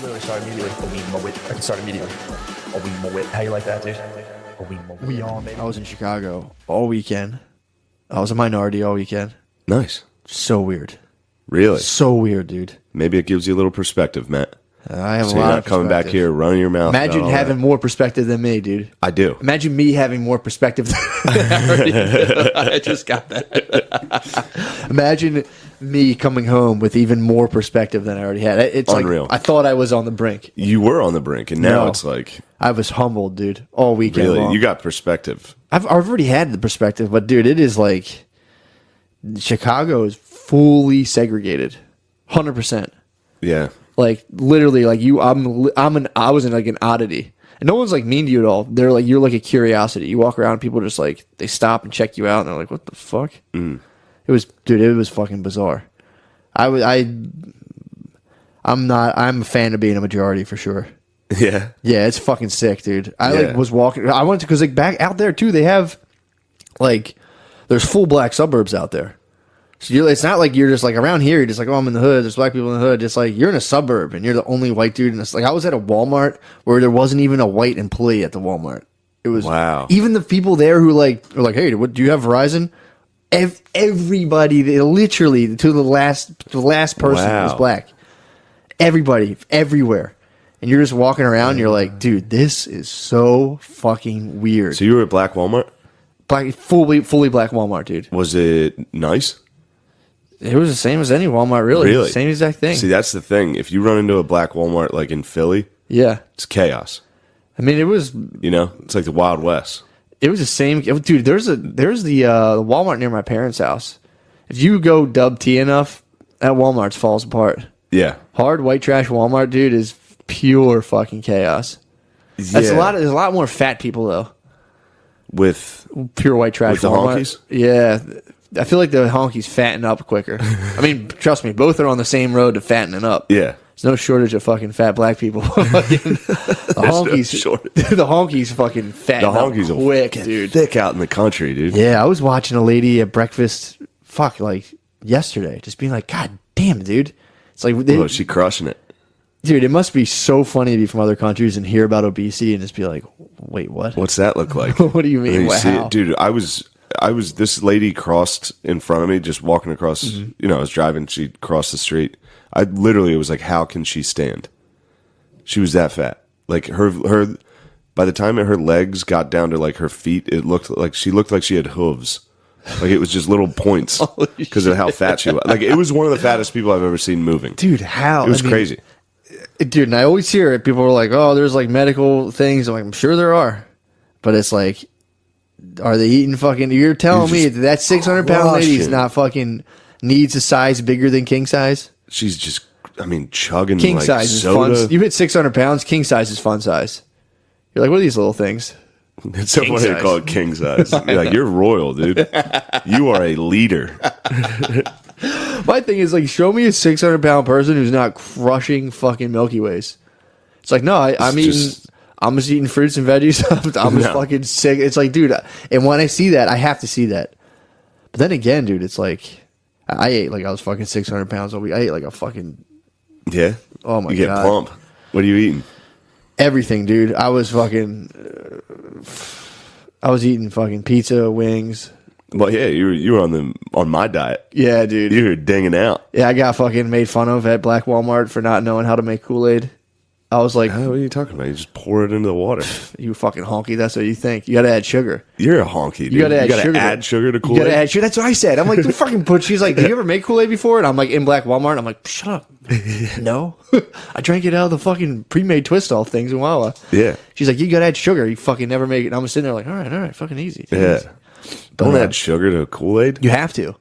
literally start immediately. A wee mo-wit. I can start immediately. A wee mo-wit. How you like that, dude? A wee mo-wit. We on, baby. I was in Chicago all weekend. I was a minority all weekend. Nice. So weird. Really? So weird, dude. Maybe it gives you a little perspective, Matt. I have So a you're lot not of coming back here running your mouth. Imagine about all having that. more perspective than me, dude. I do. Imagine me having more perspective than I already do. I just got that. Imagine me coming home with even more perspective than I already had. It's Unreal. Like I thought I was on the brink. You were on the brink, and now No. it's like, I was humbled, dude, all weekend really, long. you got perspective. I've already had the perspective, but dude, it is like Chicago is fully segregated, 100%. Yeah. Like literally, like I was in like an oddity, and no one's like mean to you at all. They're like you're like a curiosity. You walk around, people just like they stop and check you out, and they're like, "What the fuck?" It was fucking bizarre. I'm a fan of being a majority for sure. Yeah. Yeah, it's fucking sick, dude. I Yeah. like was walking. I went to because like back out there too. They have like there's full black suburbs out there. So it's not like you're just like around here. You're just like, oh, I'm in the hood. There's black people in the hood. It's like you're in a suburb and you're the only white dude. And it's like I was at a Walmart where there wasn't even a white employee at the Walmart. It was Wow. Even the people there who like are like, hey, what do you have Verizon? Everybody, they literally to the last person Wow. was black. Everybody, everywhere. And you're just walking around. And you're like, dude, this is so fucking weird. So you were at Black Walmart? Black, fully black Walmart, dude. Was it nice? It was the same as any Walmart, really. Really? Same exact thing. See, that's the thing. If you run into a Black Walmart like in Philly, Yeah. it's chaos. I mean, it was You know? It's like the Wild West. the same. Dude, there's the Walmart near my parents' house. If you go dub T enough, that Walmart falls apart. Yeah. Hard white trash Walmart, dude, is pure fucking chaos. That's Yeah. there's a lot more fat people, though. With Pure white trash With the Walmart. honkies? Yeah. I feel like the honkies fatten up quicker. I mean, trust me, both are on the same road to fattening up. yeah. There's no shortage of fucking fat black people. The honkies, shortage. the honkies fucking fatten The honkies up will quick, get dude. thick out in the country, dude. Yeah, I was watching a lady at breakfast, like yesterday, just being like, God damn, dude. It's like, Oh, she crushing it. dude, it must be so funny to be from other countries and hear about obesity and just be like, wait, what? What's that look like? What do you mean? And you see Wow. it. Dude, I was this lady crossed in front of me, just walking across, Mm-hmm. you know, I was driving, she crossed the street. I literally was like, how can she stand? She was that fat. Like her by the time her legs got down to like her feet, it looked like she had hooves. Like it was just little points because of how fat she was. Like it was one of the fattest people I've ever seen moving. Dude, how? It was I mean, crazy. Dude, and I always hear it. People are like, oh, there's like medical things. I'm like, I'm sure there are. But it's like, are they eating fucking... You're telling me that 600-pound lady's crushing. not fucking... needs a size bigger than king size? She's just, I mean, chugging King like size is soda. fun. You hit 600 pounds, king size is fun size. You're like, what are these little things? It's so King funny to size. call it king size. You're like, you're royal, dude. You are a leader. My thing is like, show me a 600-pound person who's not crushing fucking Milky Ways. It's like, no, I'm just eating fruits and veggies. I'm just No. fucking sick. It's like, dude, and when I see that, I have to see that. But then again, dude, it's like, I ate like I was fucking 600 pounds all week. I ate like a fucking Yeah. Oh my You get God. plump. What are you eating? everything, dude. I was fucking, I was eating fucking pizza, wings. Well, yeah, you were on my diet. Yeah, dude. You were dinging out. Yeah, I got fucking made fun of at Black Walmart for not knowing how to make Kool-Aid. I was like, What are you talking about? You just pour it into the water. you fucking honky. That's what you think. You got to add sugar. You're a honky, dude. You got to add sugar. to You Kool-Aid. got to add sugar. That's what I said. I'm like, the fucking put. She's like, did you ever make Kool-Aid before? And I'm like, in Black Walmart. I'm like, shut up. No. I drank it out of the fucking pre-made twist off things in Wawa. Yeah. She's like, you got to add sugar. You fucking never make it. And I'm sitting there like, all right, fucking easy. Yeah. Easy. Don't But, add sugar to Kool-Aid? You have to.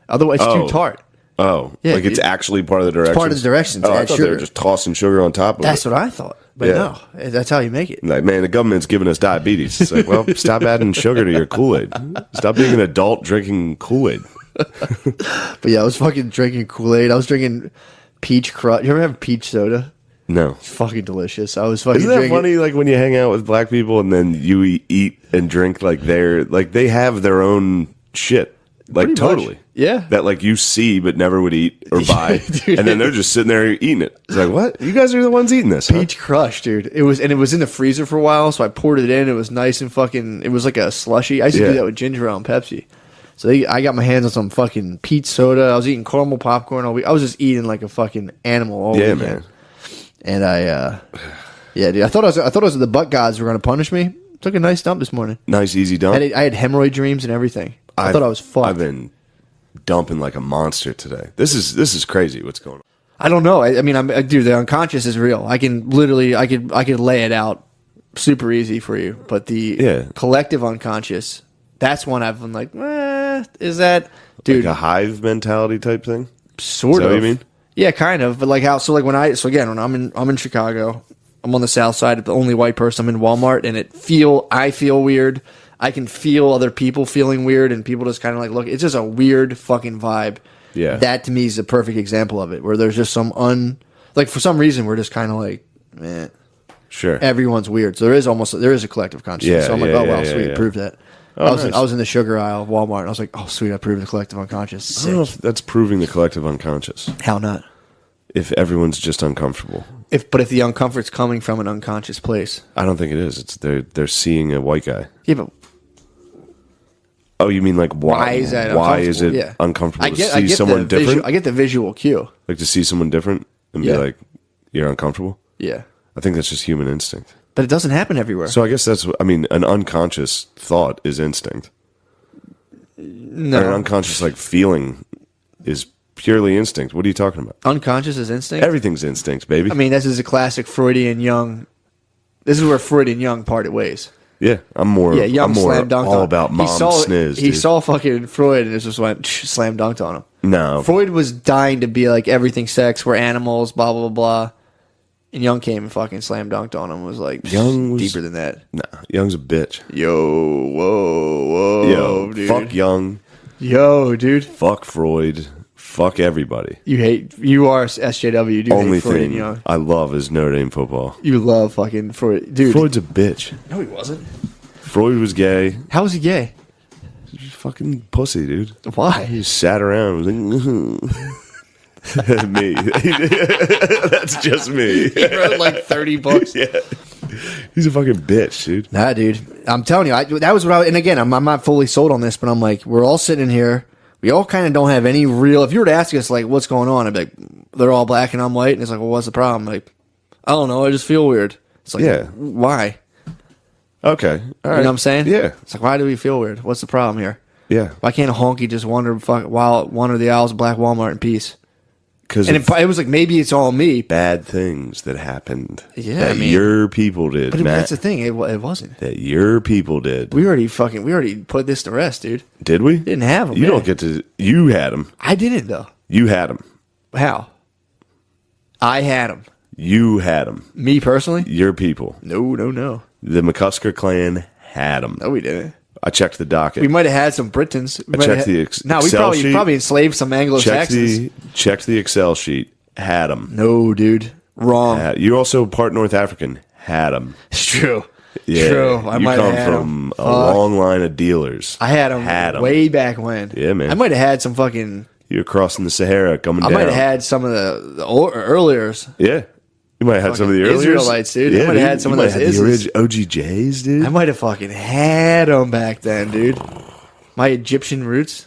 Otherwise, it's Oh. too tart. Oh. Yeah, like it's actually part of the directions? part of the directions, Oh, I add thought they sugar. were just tossing sugar on top of That's it. what I thought. But Yeah. no, that's how you make it. Like, man, the government's giving us diabetes. It's like, well, stop adding sugar to your Kool-Aid. Stop being an adult drinking Kool-Aid. But yeah, I was fucking drinking Kool-Aid. I was drinking peach crush. You ever have peach soda? No. It's fucking delicious. I was fucking Isn't that drinking. funny, like, when you hang out with black people and then you eat and drink, like, they have their own shit. Like Pretty totally. much. Yeah. That like you see but never would eat or buy. Dude. And then they're just sitting there eating it. It's like, what? You guys are the ones eating this, huh? Peach Crush, dude. It was in the freezer for a while, so I poured it in. It was nice and fucking. It was like a slushy. I used to do that with ginger ale and Pepsi. So I got my hands on some fucking peach soda. I was eating caramel popcorn all week. I was just eating like a fucking animal all weekend. Man. And yeah, dude. I thought it was the butt gods were gonna punish me. Took a nice dump this morning. Nice, easy dump. I had hemorrhoid dreams and everything. I thought I was fucked. I've been dumping like a monster today. This is crazy. What's going on? I don't know. I mean, dude, the unconscious is real. I can literally, I could lay it out super easy for you. But the collective unconscious, that's one I've been like, is that, dude? Like a hive mentality type thing? Sort Is that of. what you mean? Yeah, kind of. But like how? So like when I'm in Chicago, I'm on the south side, the only white person. I'm in Walmart, and I feel weird. I can feel other people feeling weird, and people just kind of like look. It's just a weird fucking vibe. Yeah. That to me is a perfect example of it, where there's just some like for some reason we're just kind of like, man, Sure. everyone's weird. So there is a collective consciousness. Yeah, So I'm like, yeah, oh well, yeah, sweet, yeah. prove that. Oh, nice. I was in the sugar aisle of Walmart, and I was like, oh sweet, I proved the collective unconscious. I don't know Sick. if that's proving the collective unconscious. How not? If everyone's just uncomfortable. If the uncomfort's coming from an unconscious place. I don't think it is. It's they're seeing a white guy. Yeah, but Oh, you mean like why is that? Why is it Yeah. uncomfortable to see someone different? I get the visual cue. Like to see someone different and Yeah. be like, you're uncomfortable? Yeah, I think that's just human instinct. but it doesn't happen everywhere. So I guess that's what I mean. An unconscious thought is instinct. No, Or an unconscious like feeling is purely instinct. What are you talking about? unconscious is instinct. Everything's instinct, baby. I mean, this is a classic Freudian Jung. This is where Freud and Jung parted ways. yeah, I'm more. Yeah, Jung I'm more slam dunked all on him. about mom sniz. He dude. saw fucking Freud and it just went slam dunked on him. No, Freud was dying to be like everything sex, we're animals, blah blah blah blah. And Jung came and fucking slam dunked on him. Was like Jung was- deeper than that. nah. Young's a bitch. Yo, whoa, Yo, dude. fuck Young. Yo, dude. Fuck Freud. Fuck everybody. You are SJW. You do Only hate Freud and thing Jung. I love is Notre Dame football. You love fucking Freud, dude. Freud's a bitch. No, he wasn't. Freud was gay. How was he gay? He's fucking pussy, dude. Why? He just sat around. Was like, me. That's just me. He wrote like 30 books. Yeah. He's a fucking bitch, dude. Nah, dude. I'm telling you, that was what and again, I'm not fully sold on this, but I'm like, we're all sitting in here. We all kind of don't have any real, if you were to ask us, like, what's going on? I'd be like, they're all black and I'm white. And it's like, well, what's the problem? Like, I don't know. I just feel weird. It's like, Yeah. why? Okay. All right. You know what I'm saying? Yeah. It's like, why do we feel weird? What's the problem here? Yeah. Why can't a honky just wander the aisles of Black Walmart in peace? Because And it was like, maybe it's all me. bad things that happened. Yeah, That I mean- your people did, But Matt. that's the thing. It wasn't. That your people did. We already put this to rest, dude. Did we? Didn't have them. You don't get to. You had them. I didn't, though. You had them. How? I had them. You had them. Me personally? Your people. No. No, The McCusker clan had them. we didn't. I checked the docket. We might have had some Britons. We might checked have the No, we Excel sheet. probably enslaved some Anglo-Saxons. checked the Excel sheet. Had them. No, dude. Wrong. You're also part North African. Had them. It's true. Yeah. True. I you might come have had from 'em. a long line of dealers. I had them Had 'em. way back when. Yeah, man. I might have had some fucking... You're crossing the Sahara, coming I down. might have had some of the earliers. Yeah. You might have had some of the Fucking earlier Israelites, dude. I might have had some of those the Izzes. OGJs, dude. I might have fucking had them back then, dude. My Egyptian roots.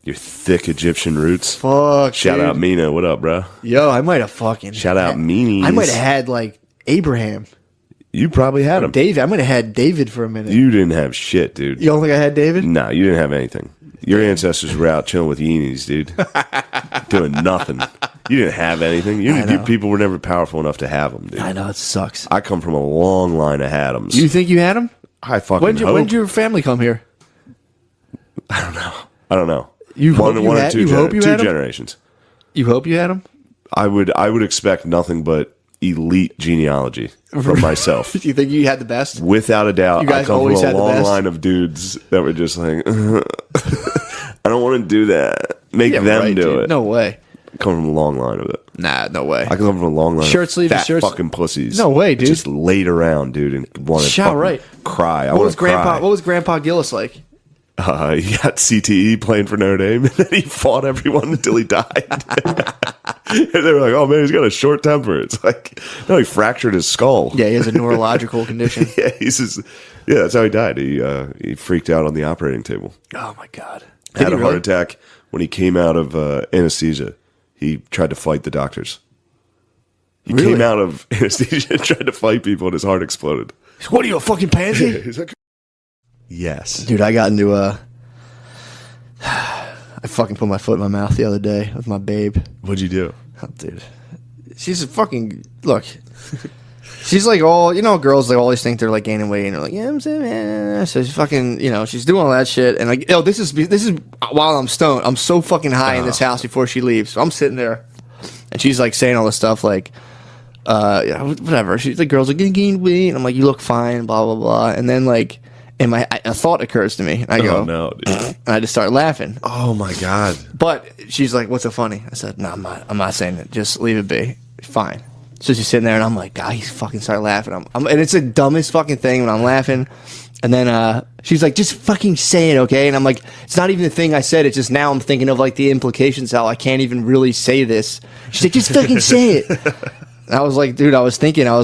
Your thick Egyptian roots. Fuck, Shout dude. out Mina. What up, bro? Yo, I might have fucking... Shout out Meanies. I might have had, like, Abraham. You probably had them. David. I might have had David for a minute. You didn't have shit, dude. You don't think I had David? No, you didn't have anything. Your ancestors were out chilling with yeenies, dude. Doing nothing. You didn't have anything. People were never powerful enough to have them, dude. I know, it sucks. I come from a long line of Hadams. You think you had him? I fucking hope. When'd your family come here? I don't know. You hope One you or had- two, you hope you two had 'em? generations. You hope you had him? I would expect nothing but elite genealogy from myself. Do you think you had the best? Without a doubt, You guys I come always from a had the long best? line of dudes that were just like, I don't want to do that. Make Yeah, them right, do dude. it. No way. I come from a long line of it. Nah, no way. I come from a long line Shirt of sleeves, fat shirts- fucking pussies. No way, dude. Just laid around, dude, and wanted to Shout fucking right. cry. I What want was to cry. Grandpa? What was Grandpa Gillis like? He got CTE playing for Notre Dame, and then he fought everyone until he died. And they were like, "Oh man, he's got a short temper." It's like, no, he fractured his skull. Yeah, he has a neurological condition. Yeah, that's how he died. He freaked out on the operating table. Oh my god! Had a heart attack when he came out of anesthesia. He tried to fight the doctors. He came out of anesthesia and tried to fight people, and his heart exploded. What are you, a fucking pansy? He's like, yes, dude. I got into I fucking put my foot in my mouth the other day with my babe. What'd you do? Oh, dude, she's a fucking look. She's like all, girls, they always think they're like gaining weight, and they're like, yeah, I'm saying, man. So she's fucking, she's doing all that shit, and like, this is while I'm stoned. I'm so fucking high in this house before she leaves. So I'm sitting there, and she's like saying all this stuff like, whatever. She's like, girls are gonna gain weight, and I'm like, you look fine, blah blah blah, and then like, a thought occurs to me, and I go, oh no, dude. And I just start laughing. Oh my god! But she's like, what's so funny? I said, no, I'm not saying it. Just leave it be. Fine. So she's sitting there, and I'm like, God, he's fucking start laughing. And it's the dumbest fucking thing when I'm laughing. And then she's like, just fucking say it, okay? And I'm like, it's not even the thing I said. It's just now I'm thinking of like the implications, how I can't even really say this. She's like, just fucking say it. And I was like, dude, I was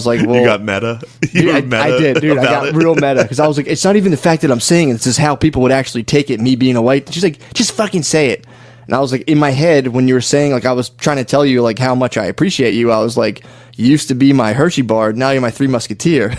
like, well, you got meta. I did, dude. I got real meta because I was like, it's not even the fact that I'm saying it. It's just how people would actually take it. Me being a white. She's like, just fucking say it. And I was like, in my head, when you were saying, like, I was trying to tell you, like, how much I appreciate you, I was like, you used to be my Hershey bar, now you're my Three Musketeer.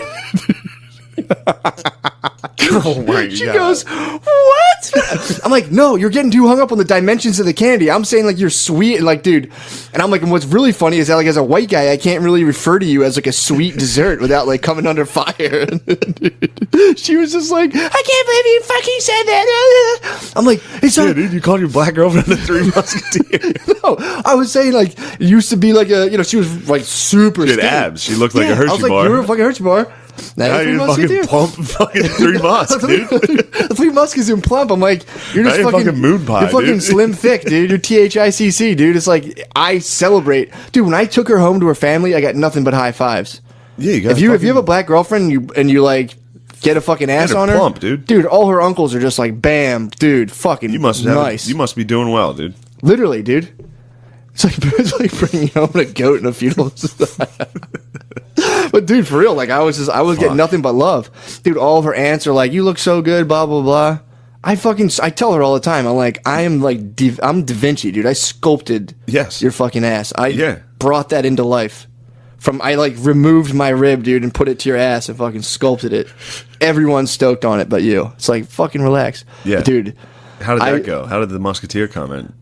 Oh my She god. goes, what? I'm like, no, you're getting too hung up on the dimensions of the candy. I'm saying, like, you're sweet, and like, dude. And I'm like, and what's really funny is that, like, as a white guy, I can't really refer to you as like a sweet dessert without like coming under fire. She was just like, I can't believe you fucking said that. I'm like, it's Yeah, dude, you called your black girlfriend the Three Musketeers. No, I was saying, like, it used to be like she was like super She had skinny. abs. She looked like a Hershey I was like, bar. you're a fucking Hershey bar. Now you're fucking plump, fucking Three Musk, dude. The Three Muskets and plump. I'm like, you're just Now you're fucking moon pie, You're fucking dude. slim thick, dude. You're THICC, dude. It's like I celebrate, dude. When I took her home to her family, I got nothing but high fives. Yeah, you got if you have a black girlfriend and you like get a fucking ass her on her, plump, dude. Dude, all her uncles are just like, bam, dude, fucking You must nice. You must be doing well, dude. Literally, dude. It's like bringing home a goat in a funeral. But dude, for real, like I was getting nothing but love, dude. All of her aunts are like, "You look so good," blah blah blah. I tell her all the time. I'm like, I'm Da Vinci, dude. I sculpted your fucking ass. I brought that into life. I like removed my rib, dude, and put it to your ass and fucking sculpted it. Everyone's stoked on it, but you. It's like fucking relax, but, dude. How did that go? How did the Musketeer comment?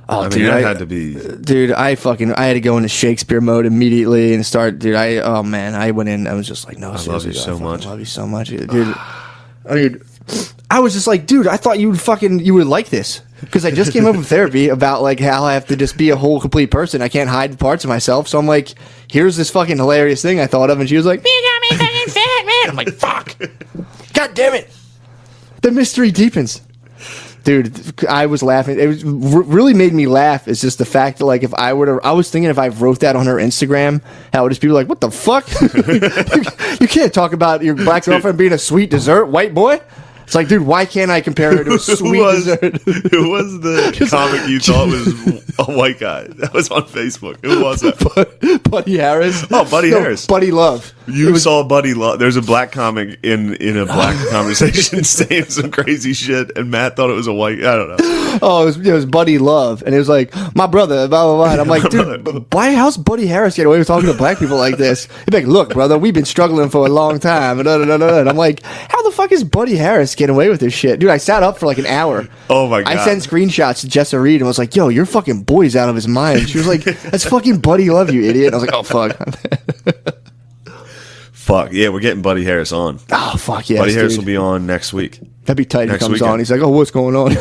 Oh, I mean, dude, that had to be. Dude, I had to go into Shakespeare mode immediately and start. Dude, I went in. I was just like, no, I love you so much. I love you so much, dude. I was just like, dude, I thought you would like this because I just came up with therapy about like how I have to just be a whole complete person. I can't hide parts of myself. So I'm like, here's this fucking hilarious thing I thought of, and she was like, you got me fucking fat, man. I'm like, fuck, god damn it, the mystery deepens. Dude, I was laughing. It was really made me laugh. It's just the fact that, like, I was thinking if I wrote that on her Instagram, how would just people like, what the fuck? you can't talk about your black girlfriend being a sweet dessert, white boy. It's like, dude, why can't I compare her to a sweet dessert? Who was the comic you thought was a white guy? That was on Facebook. Who was that? Buddy Harris. Oh, Buddy Harris. Buddy Love. You saw Buddy Love. There's a black comic in a black conversation saying some crazy shit, and Matt thought it was a white. I don't know. Oh, it was Buddy Love, and it was like, my brother, blah blah blah. And I'm like, dude, how's Buddy Harris getting away with talking to black people like this? He's like, look, brother, we've been struggling for a long time. And I'm like, how the fuck is Buddy Harris getting away with this shit, dude? I sat up for like an hour. Oh my god! I sent screenshots to Jessa Reed and was like, yo, your fucking boy's out of his mind. She was like, that's fucking Buddy Love, you idiot. And I was like, oh fuck. Fuck yeah, we're getting Buddy Harris on. Oh fuck yeah, Buddy Harris will be on next week. That'd be tight. He comes weekend. on. He's like, "Oh, what's going on?"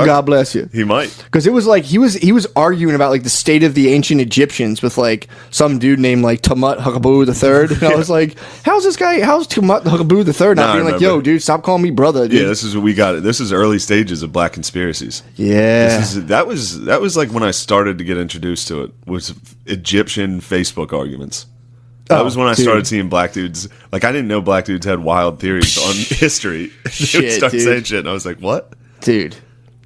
God bless you. He might, because it was like he was arguing about like the state of the ancient Egyptians with like some dude named like Tumut Huckaboo the Third. And I was like, "How's Tumut Huckaboo the Third not being like, yo, dude, stop calling me brother, dude." Yeah, this is what we got. This is early stages of black conspiracies. Yeah, that was like when I started to get introduced to it was Egyptian Facebook arguments. That was when I dude. started seeing black dudes. Like, I didn't know black dudes had wild theories on history. They would Shit, start dude. saying shit, and I was like, what? Dude.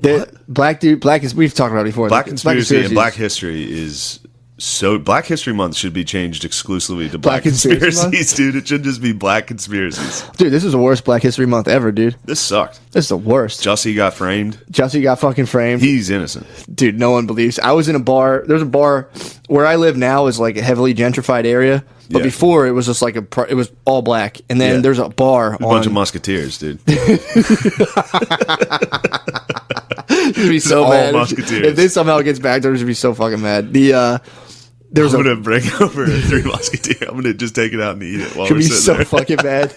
We've talked about it before. Black conspiracy and black history is so. Black History Month should be changed exclusively to black Conspiracy conspiracies, dude. It should just be black conspiracies. Dude, this is the worst Black History Month ever, dude. This sucked. This is the worst. Jussie got framed. Jussie got fucking framed. He's innocent. Dude, no one believes. I was in a bar. There's a bar where I live now is like a heavily gentrified area. But Yeah. before it was just like it was all black. And then Yeah. there's a bar A bunch of musketeers, dude. You'd be so all mad. musketeers. If this somehow gets back, they're just be so fucking mad. There's I'm gonna bring over a 3 Musketeer. I'm gonna just take it out and eat it while should we're be sitting so there. fucking mad.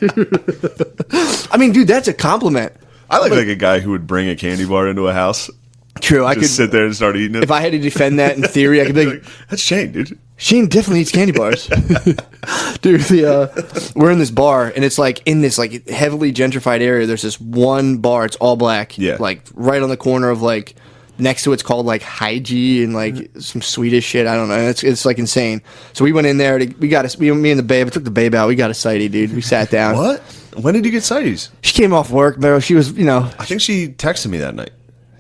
I mean, dude, that's a compliment. I look like a guy who would bring a candy bar into a house. True, I Just could sit there and start eating it. if I had to defend that in theory, I could be like, That's Shane, dude. Shane definitely eats candy bars. Dude, we're in this bar, and it's like in this like heavily gentrified area. There's this one bar. It's all black. Yeah. Like right on the corner of like next to it's called like Hygie and like some Swedish shit. I don't know. It's like insane. So we went in there. Me and the babe. I took the babe out. We got a sighty, dude. We sat down. What? When did you get sighties? She came off work, bro. She was, I think she texted me that night.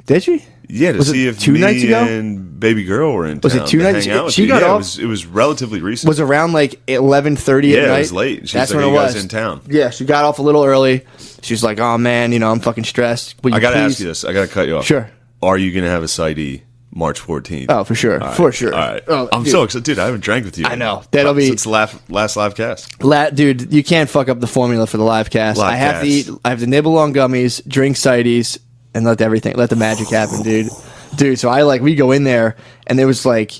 Did she? Yeah, to Was it see if 2 me nights ago? and baby girl were in Was it town 2 to nights hang ago? out with She you. got Yeah, off- It was relatively recent. Was around like 11:30 Yeah, at night. it was late. She That's was like, when "Are it you was. guys in town?" Yeah, she got off a little early. She's like, "Oh man, I'm fucking stressed." Will I got to please-" ask you this. I got to cut you off. Sure. Are you going to have a sighty March 14th? Oh, for sure, All for right. sure. All right. Oh, I'm dude. so excited. Dude, I haven't drank with you. I know. That'll be- Since the last live cast. Dude, you can't fuck up the formula for the live cast. Live I have cast. to eat. I have to nibble on gummies, drink cides, and let the magic happen, dude. Dude, so we go in there, and there was like,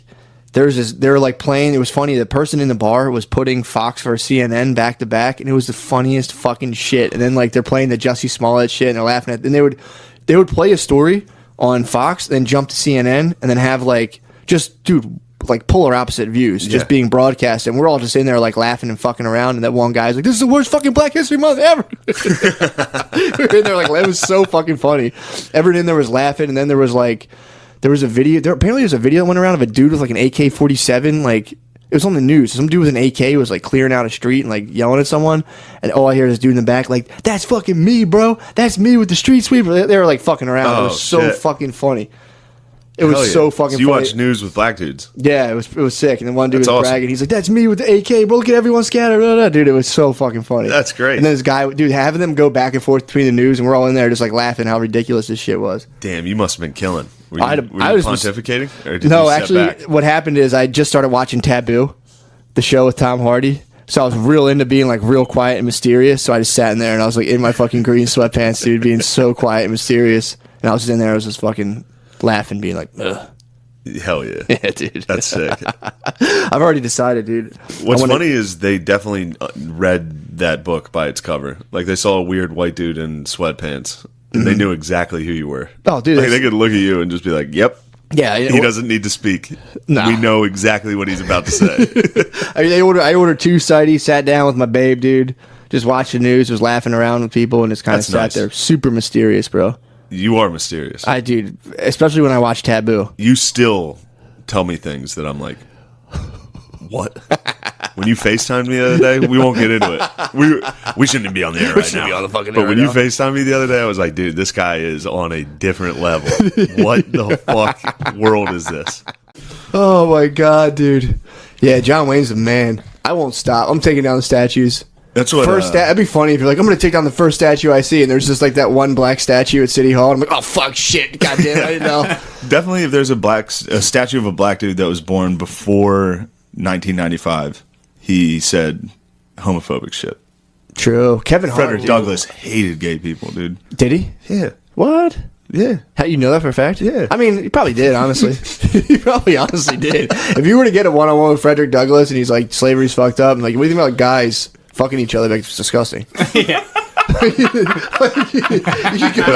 they were like playing. It was funny. The person in the bar was putting Fox versus CNN back to back, and it was the funniest fucking shit. And then like they're playing the Jussie Smollett shit, and they're laughing at. And they would play a story on Fox, then jump to CNN, and then have like just dude. Like polar opposite views just Yeah. being broadcast, and we're all just in there like laughing and fucking around, and that one guy's like, "This is the worst fucking Black History Month ever." We're in there like it was so fucking funny. Everyone in there was laughing, and then there was a video. Apparently there's a video that went around of a dude with like an AK-47. Like it was on the news. Some dude with an AK was like clearing out a street and like yelling at someone, and all I hear is this dude in the back like, "That's fucking me, bro. That's me with the street sweeper." They were like fucking around. It Oh, was so shit. fucking funny. It Hell was yeah. so fucking you funny. watch news with black dudes. Yeah, it was sick. And then one dude was That's awesome. bragging. He's like, "That's me with the AK, bro. Look at everyone scattered." Blah, blah. Dude, it was so fucking funny. That's great. And then this guy, dude, having them go back and forth between the news, and we're all in there just like laughing how ridiculous this shit was. Damn, you must have been killing. Were you, I was pontificating? Or did No, you step actually, back? what happened is I just started watching Taboo, the show with Tom Hardy. So I was real into being like real quiet and mysterious. So I just sat in there and I was like in my fucking green sweatpants, dude, being so quiet and mysterious. And I was just in there, I was just fucking laughing, being like, "Ugh." Hell yeah. Yeah, dude. That's sick. I've already decided, dude. What's I wanna- funny is they definitely read that book by its cover. Like they saw a weird white dude in sweatpants, and they knew exactly who you were. Oh, dude, Like, that's- they could look at you and just be like, "Yep, Yeah, he doesn't need to speak. Nah. We know exactly what he's about to say." I mean, I ordered 2 cides, sat down with my babe, dude. Just watched the news, was laughing around with people, and just kind of That's sat nice. there. Super mysterious, bro. You are mysterious. Dude, especially when I watch Taboo. You still tell me things that I'm like, what? When you FaceTimed me the other day, we won't get into it. We shouldn't be on the air right now. be on the fucking but air when right you now. FaceTimed me the other day, I was like, dude, this guy is on a different level. What the fuck world is this? Oh my god, dude. Yeah, John Wayne's the man. I won't stop. I'm taking down the statues. That's what. That'd be funny if you're like, I'm gonna take down the first statue I see, and there's just like that one black statue at City Hall. And I'm like, oh fuck, shit, goddamn, I didn't know. Definitely, if there's a statue of a black dude that was born before 1995, he said homophobic shit. True. Kevin Hart. Frederick dude. Douglass hated gay people, dude. Did he? Yeah. What? Yeah. How you know that for a fact? Yeah. I mean, he probably did, honestly. He probably honestly did. If you were to get a one-on-one with Frederick Douglass and he's like, slavery's fucked up, and like, what do you think about guys fucking each other? Like, it's disgusting. Yeah. Like,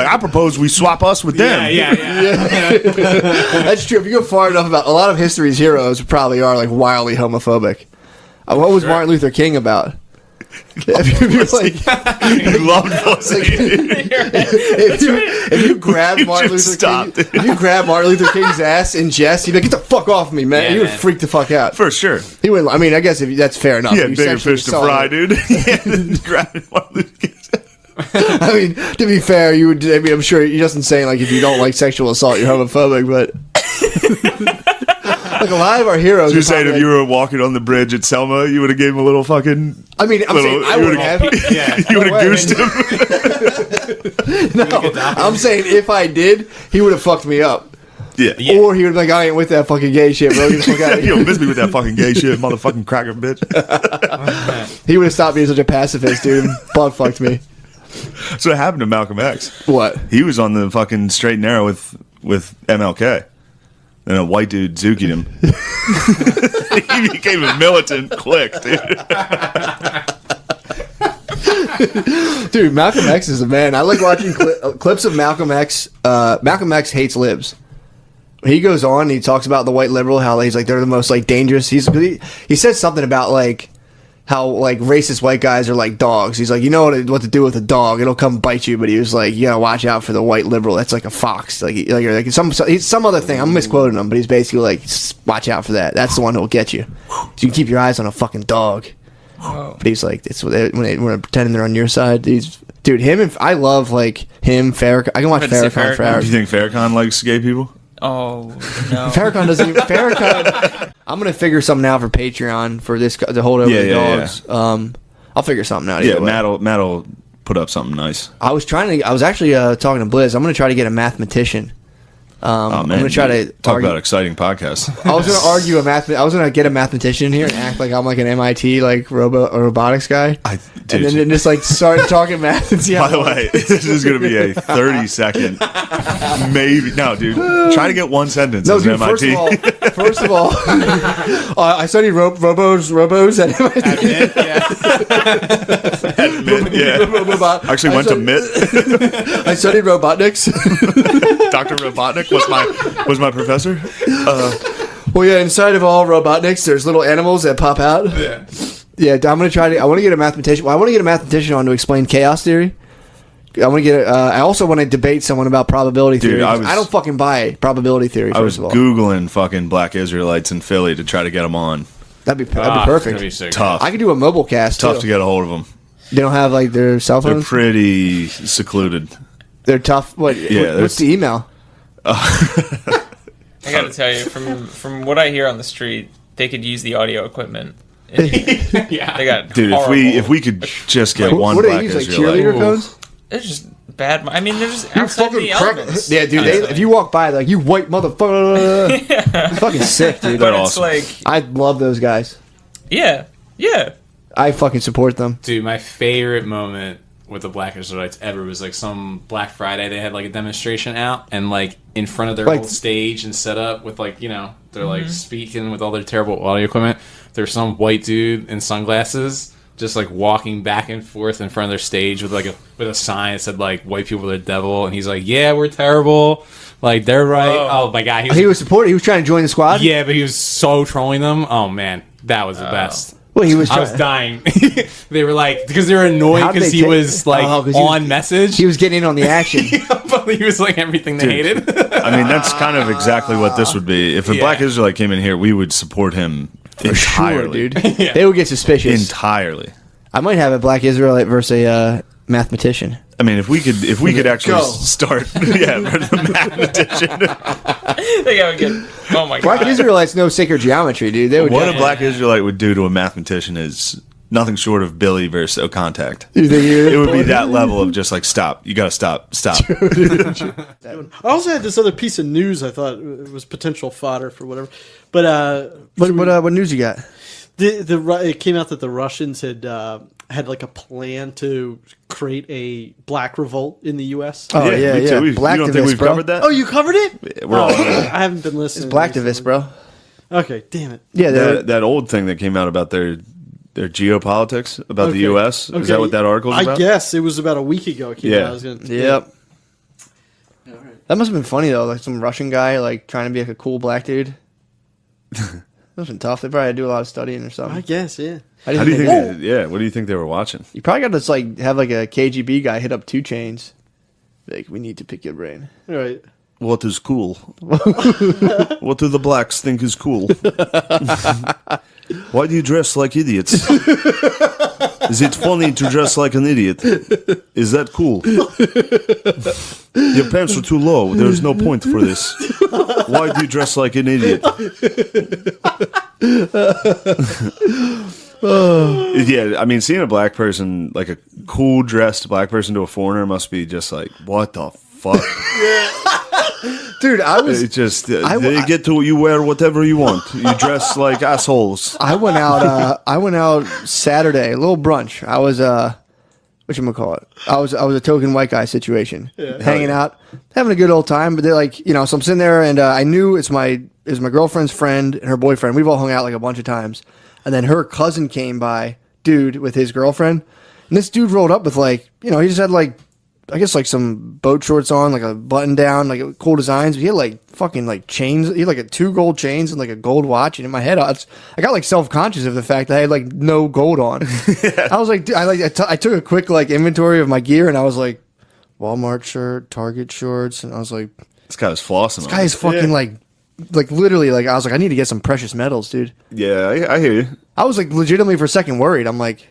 I propose we swap us with them. Yeah. That's true. If you go far enough about a lot of history's heroes probably are like wildly homophobic. What was Martin Luther King about? You loved pussy. if you grab Martin Luther King's ass in jest, he'd be like, "Get the fuck off me, man!" Yeah, he would man. freak the fuck out. For sure. He would. I mean, I guess if that's fair enough. He had You bigger sexually fish to assault fry, him. dude. Yeah, grabbing Martin Luther King's ass. I mean, to be fair, you would. I mean, I'm sure he doesn't say like if you don't like sexual assault, you're homophobic, but like a lot of our heroes. You're are saying probably if you were walking on the bridge at Selma, you would have gave him a little fucking. I mean, I'm saying I wouldn't have. Yeah. You would have way, goosed him. No, I'm saying if I did, he would have fucked me up. Yeah. Or he would be like, I ain't with that fucking gay shit, bro. Get the fuck out of You here. don't miss me with that fucking gay shit, motherfucking cracker bitch. He would have stopped being such a pacifist, dude. Butt fucked me. So what happened to Malcolm X? What? He was on the fucking straight and narrow with MLK. And a white dude zookied him. He became a militant clique, dude. Dude, Malcolm X is a man. I like watching clips of Malcolm X. Malcolm X hates libs. He goes on and he talks about the white liberal, how he's like they're the most like dangerous. He said something about like how like racist white guys are like dogs. He's like, you know what to do with a dog, it'll come bite you. But he was like, you gotta watch out for the white liberal. That's like a fox, like some other thing. I'm misquoting him, but he's basically like, watch out for that. That's the one who'll get you. So you can keep your eyes on a fucking dog. But he's like, it's when they're pretending they're on your side. Dude, him and I love like him. Farrakhan. I can watch I'd say Farrakhan for Farrakhan. hours. Do you think Farrakhan likes gay people? Oh no. Farrakhan doesn't even. Farrakhan. I'm gonna figure something out for Patreon for this to hold over the dogs. I'll figure something out. Yeah, Way. Matt'll put up something nice. I was actually talking to Blizz. I'm gonna try to get a mathematician. I'm gonna try to talk argue. about exciting podcasts. I was gonna argue I was gonna get a mathematician here and act like I'm like an MIT like robotics guy, and then just like start talking math and see how. By the way, this is going to be a 30-second, maybe. No, dude, try to get one sentence No, as dude. an MIT. First of all, I studied robos at MIT. Yeah. Actually went to MIT. I studied robotics. Dr. Robotnik was my professor. Well, yeah, inside of all Robotniks, there's little animals that pop out. Yeah, I'm gonna try to. I want to get a mathematician. Well, I want to get a mathematician on to explain chaos theory. I want to get. I also want to debate someone about probability theory. I don't fucking buy probability theory. I was First of all, googling fucking black Israelites in Philly to try to get them on. that'd be That'd perfect. be sick. Tough, I could do a mobile cast. tough too. to get a hold of them. They don't have like their cell They're phones. pretty secluded. They're tough. What? Yeah, What's the email? I gotta tell you, from what I hear on the street, they could use the audio equipment. Yeah, they got Dude, horrible- if we could just get one What do black they use? Like Israelite. cheerleader phones? They're just bad. I mean, they're just outside the elements. Yeah, dude. If you walk by, they're like, you white motherfucker. It's fucking sick, dude. But They're it's awesome. like, I love those guys. yeah. I fucking support them. Dude, my favorite moment with the Black Israelites ever was like some Black Friday. They had like a demonstration out, and like in front of their Like- whole stage and set up with like, you know, they're like speaking with all their terrible audio equipment. There's some white dude in sunglasses just like walking back and forth in front of their stage with like a sign that said like white people are the devil, and he's like, yeah, we're terrible, like they're right. Oh my god, He was supporting. He was trying to join the squad. yeah, but he was so trolling them. Oh man, that was the best. Well, he was. I was dying. They were like, because they were annoyed How'd because they he take- was like 'cause on message. He was getting in on the action. But he was like everything they hated. I mean, that's kind of exactly what this would be. If a Yeah. black Israelite came in here, we would support him For sure, entirely. dude. They would get suspicious. Entirely. I might have a black Israelite versus a mathematician. I mean, if we could actually Go. start, for the mathematician. They gotta get. Oh my Black god. Israelites know sacred geometry, dude. They would. What a black Israelite would do to a mathematician is nothing short of Billy versus O Contact. It would be that level of just like, stop. You gotta stop. I also had this other piece of news I thought it was potential fodder for whatever. But What news you got? it came out that the Russians had like a plan to create a black revolt in the U.S. Oh yeah, me yeah. too. You don't think we've bro. covered that? Oh, you covered it? We're all I haven't been listening. Blacktivist, bro. Okay, damn it. Yeah, that old thing that came out about their geopolitics about the Okay. U.S. Is that what that article is I about? guess it was about a week ago. It came Yeah. out. I was gonna, Yep. That must have been funny though, like some Russian guy like trying to be like a cool black dude. Must have been tough. They probably had to do a lot of studying or I something. guess, yeah. I How didn't do you think think? Yeah. What do you think they were watching? you probably got to just like have like a KGB guy hit up 2 Chainz. Like, we need to pick your brain. Right. What is cool? What do the blacks think is cool? Why do you dress like idiots? Is it funny to dress like an idiot? Is that cool? Your pants are too low. There's no point for this. Why do you dress like an idiot? Yeah, I mean, seeing a black person, like a cool dressed black person to a foreigner must be just like, what the fuck? Dude, I was. It just, they get to, you wear whatever you want. You dress like assholes. I went out. I went out Saturday, a little brunch. I was whatchamacallit? I was a token white guy situation, hanging out, having a good old time. But they're like, so I'm sitting there, and I knew it's my girlfriend's friend and her boyfriend. We've all hung out like a bunch of times, and then her cousin came by, dude, with his girlfriend, and this dude rolled up with like, he just had like, I guess like some boat shorts on, like a button down, like cool designs. But he had like fucking like chains. He had like 2 gold chains and like a gold watch. And in my head, I got like self-conscious of the fact that I had like no gold on. I was like, I took a quick like inventory of my gear, and I was like, Walmart shirt, Target shorts, and I was like, This guy was flossing. this guy is fucking like literally like, I was like, I need to get some precious metals, dude. Yeah, I hear you. I was like legitimately for a second worried. I'm like,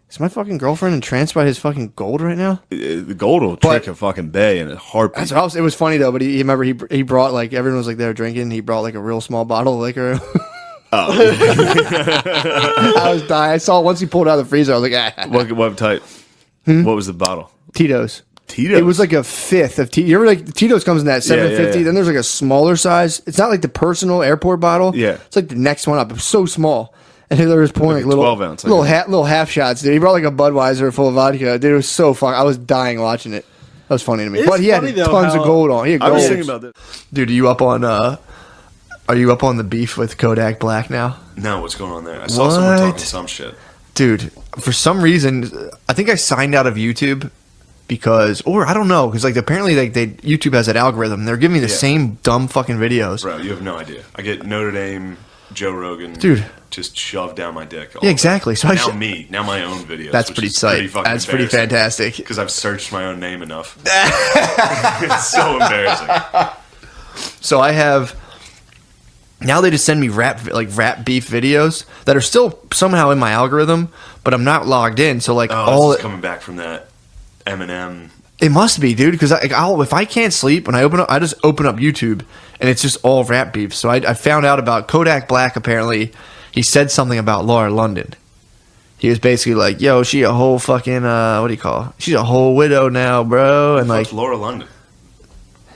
is my fucking girlfriend entranced by his fucking gold right now? The gold will trick a fucking bay in a heartbeat. That's what I was, it was funny though, but he remember he brought like, everyone was like there drinking. He brought like a real small bottle of liquor. I was dying. I saw once he pulled it out of the freezer. I was like, What type? What was the bottle? Tito's. Tito's. It was like a fifth of Tito's. You ever like Tito's comes in that 750. yeah. Then there's like a smaller size. It's not like the personal airport bottle. Yeah. It's like the next one up. It was so small. And they were just pouring Like like a little 12 ounce, little half shots, dude. He brought like a Budweiser full of vodka. Dude, it was so fun. I was dying watching it. That was funny to me. It's But he had funny, though, tons of how- gold on. He had I was gold. thinking about that. Dude, are you up on the beef with Kodak Black now? No, what's going on there? I saw someone What? talking some shit. Dude, for some reason, I think I signed out of YouTube because, or I don't know, because like apparently like YouTube has that algorithm. They're giving me the same dumb fucking videos. Bro, you have no idea. I get Notre Dame, Joe Rogan, Dude. just shoved down my dick. Yeah, exactly. So now now my own videos. That's pretty tight. That's pretty fantastic. Because I've searched my own name enough. It's so embarrassing. So I have now they just send me rap beef videos that are still somehow in my algorithm, but I'm not logged in. So like This is coming back from that Eminem. It must be, dude, because if I can't sleep when I just open up YouTube and it's just all rap beef. So I found out about Kodak Black. Apparently, he said something about Laura London. He was basically like, "Yo, she a whole fucking what do you call her? She's a whole widow now, bro." And like Laura London.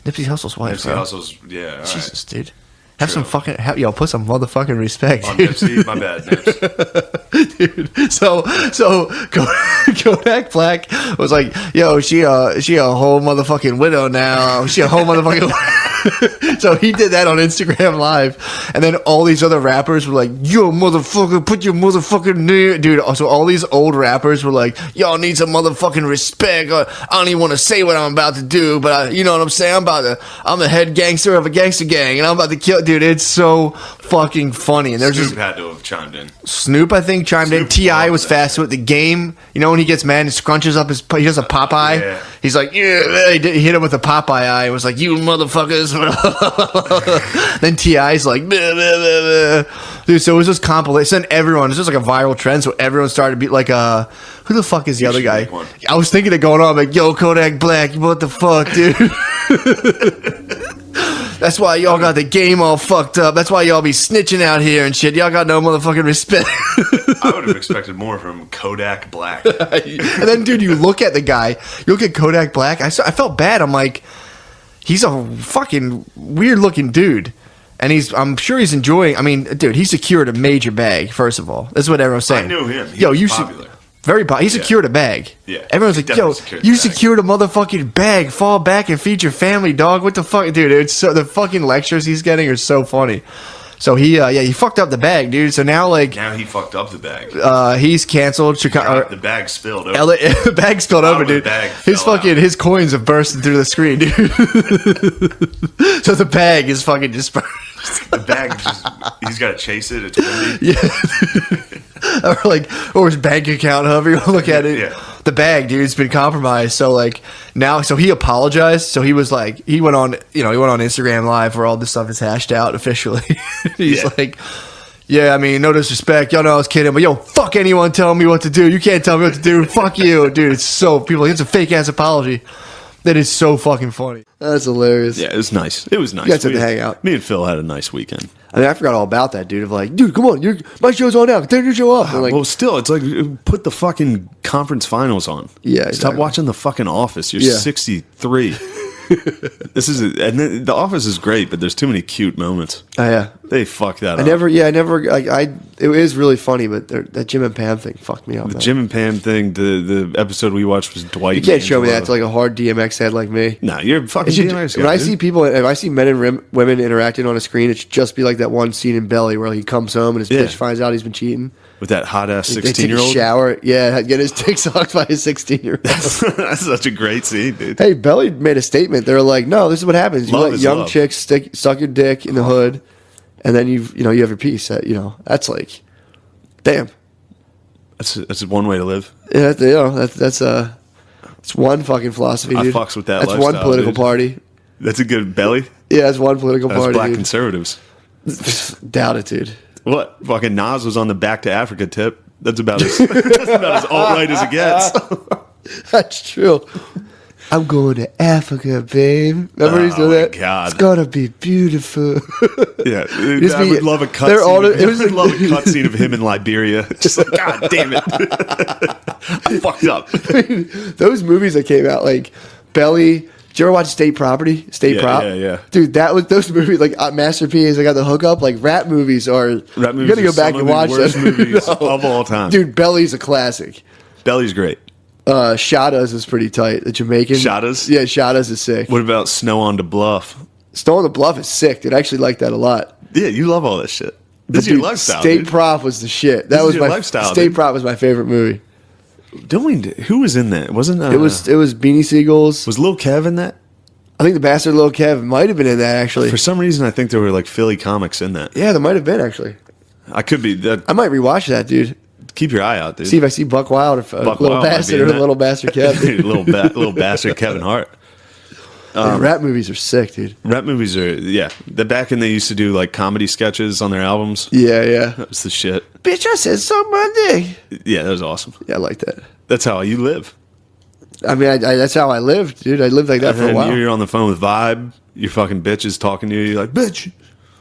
Nipsey Hussle's wife. Nipsey bro. Hussle's, yeah. All Jesus, right. dude. Have True. some fucking put some motherfucking respect, On dude. Nipsey, my bad, Nips. Dude, so Kodak Black was like, "Yo, she a whole motherfucking widow now. She a whole motherfucking." So he did that on Instagram Live, and then all these other rappers were like, "Yo, motherfucker, put your motherfucking name," dude. So all these old rappers were like, "Y'all need some motherfucking respect. I don't even want to say what I'm about to do, but you know what I'm saying. I'm the head gangster of a gangster gang, and I'm about to kill." Dude, it's so fucking funny. And there's Snoop had to have chimed in. Snoop, I think, chimed in. Snoop T.I. loved was that fast with the game. You know when he gets mad and scrunches up he does a Popeye? Yeah. He's like, yeah, he hit him with a Popeye eye. It was like, you motherfuckers. Then T.I.'s like, bleh, bleh, bleh, bleh. Dude, so it was just compilation. Everyone, it's just like a viral trend. So everyone started to be like, who the fuck is the other should guy? make one. I was thinking of going on, like, yo, Kodak Black, what the fuck, dude? That's why y'all got the game all fucked up. That's why y'all be snitching out here and shit. Y'all got no motherfucking respect. I would have expected more from Kodak Black. And then, dude, you look at the guy. You look at Kodak Black. I felt bad. I'm like, he's a fucking weird looking dude. And I'm sure he's enjoying. I mean, dude, he secured a major bag, first of all. That's what everyone's saying. I knew him. He Yo, was you popular. Very popular. He secured a bag. Yeah. Everyone's He like, yo, definitely secured you the bag. secured a motherfucking bag. Fall back and feed your family, dog. What the fuck? Dude, it's so, the fucking lectures he's getting are so funny. So he fucked up the bag, dude. So now, like, Now he fucked up the bag. he's canceled. Chicago. The bag spilled over. The bag spilled over, of the dude. bag His fell fucking out. his coins have bursted through the screen, dude. So the bag is fucking dispersed. The bag, he's got to chase it. It's windy. or his bank account, however you want to look at it. Yeah. The bag, dude, it's been compromised. So like now, so he apologized. So he was like, he went on Instagram Live where all this stuff is hashed out officially. He's like, yeah, I mean, no disrespect, y'all know I was kidding, but yo, fuck anyone telling me what to do. You can't tell me what to do. Fuck you, dude. It's so people. It's a fake ass apology. That is so fucking funny. That's hilarious. Yeah, it was nice. It was nice. You guys had to hang out. Me and Phil had a nice weekend. I mean, I forgot all about that, dude. Of like, dude, come on, my show's on now. Turn your show off. Like, Well, still, it's like put the fucking conference finals on. Yeah, Stop exactly. watching the fucking Office. You're Yeah. 63. And then the Office is great, but there's too many cute moments. oh yeah. They fucked that I up. never. It is really funny, but that Jim and Pam thing fucked me up. The man. Jim and Pam thing. The episode we watched was Dwight. You can't and show me Angela. that to like a hard DMX head like me. Nah, you're a fucking It should- DMX when guy, I dude. see people, if I see men and women interacting on a screen, it should just be like that one scene in Belly where he comes home and his Yeah. bitch finds out he's been cheating. with that hot ass They take a 16-year-old. shower. Yeah, get his dick sucked by his 16-year-old. That's such a great scene, dude. Hey, Belly made a statement. They were like, "No, this is what happens. You Love let is young love. chicks suck your dick in the hood, and then you have your piece." That's like, damn. That's one way to live. Yeah, it's one fucking philosophy, I dude. fucks with that That's one lifestyle, political dude. party. That's a good belly. Yeah, that's one political That's party, black dude. conservatives. Doubt it, dude. What? Fucking Nas was on the Back to Africa tip. That's about as alt-right as it gets. That's true. I'm going to Africa, babe. Remember he's doing my that? God. It's gonna be beautiful. Yeah, Just I be- would love a they're all- cutscene. it was- I would love a cutscene of him in Liberia. Just like, God damn it, I fucked up. Those movies that came out, like Belly. Did you ever watch State Property? State Yeah, Prop? yeah. Dude, those movies, like Master P.A.'s, I got the hookup. Like rap movies are. Rap You movies gotta are go back some and of watch the worst them. movies No. of all time. Dude, Belly's a classic. Belly's great. Shadas is pretty tight. The Jamaican. Shadas? Yeah, Shadas is sick. What about Snow on the Bluff? Stone on the Bluff is sick, dude. I actually like that a lot. Yeah, you love all this shit. This is Dude, your lifestyle, State dude. Prop was the shit. That This is was your my lifestyle, State dude. Prop was my favorite movie. Who was in that? Wasn't It was Beanie Siegels. was Lil Kev in that? I think the Bastard Lil Kev might have been in that actually. For some reason, I think there were like Philly comics in that. Yeah, there might have been actually. I could be that. I might rewatch that, dude. Keep your eye out, dude. See if I see Buck Wild or Buck Little Wild might be Bastard in or that. Little Bastard Kev. little bastard Kevin Hart. Dude, rap movies are sick, dude. Rap movies are The back when they used to do like comedy sketches on their albums. Yeah, yeah. That was the shit. Bitch, I said suck my dick. Yeah, that was awesome. Yeah, I like that. That's how you live. I mean, that's how I lived, dude. I lived like that And for a then while. you're on the phone with Vibe. Your fucking bitch is talking to you. You're like, bitch,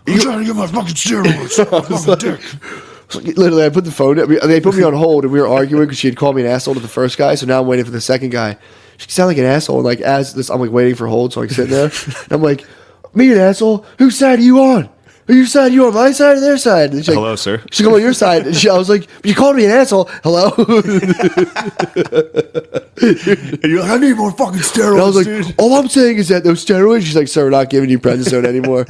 I'm trying to get my fucking steroids. Fucking dick. Literally, I put the phone. They put me on hold, and we were arguing because she had called me an asshole to the first guy. So now I'm waiting for the second guy. She sounded like an asshole. And like as this, I'm like waiting for hold, so I can sit there. And I'm like, "Me an asshole? Whose side are you on? Whose side are you on? My side or their side?" And she's like, Hello, sir. She's going on your side. And I was like, "You called me an asshole. Hello." And you're like, I need more fucking steroids, And I was like, dude. "All I'm saying is that those steroids." She's like, "Sir, we're not giving you prednisone anymore."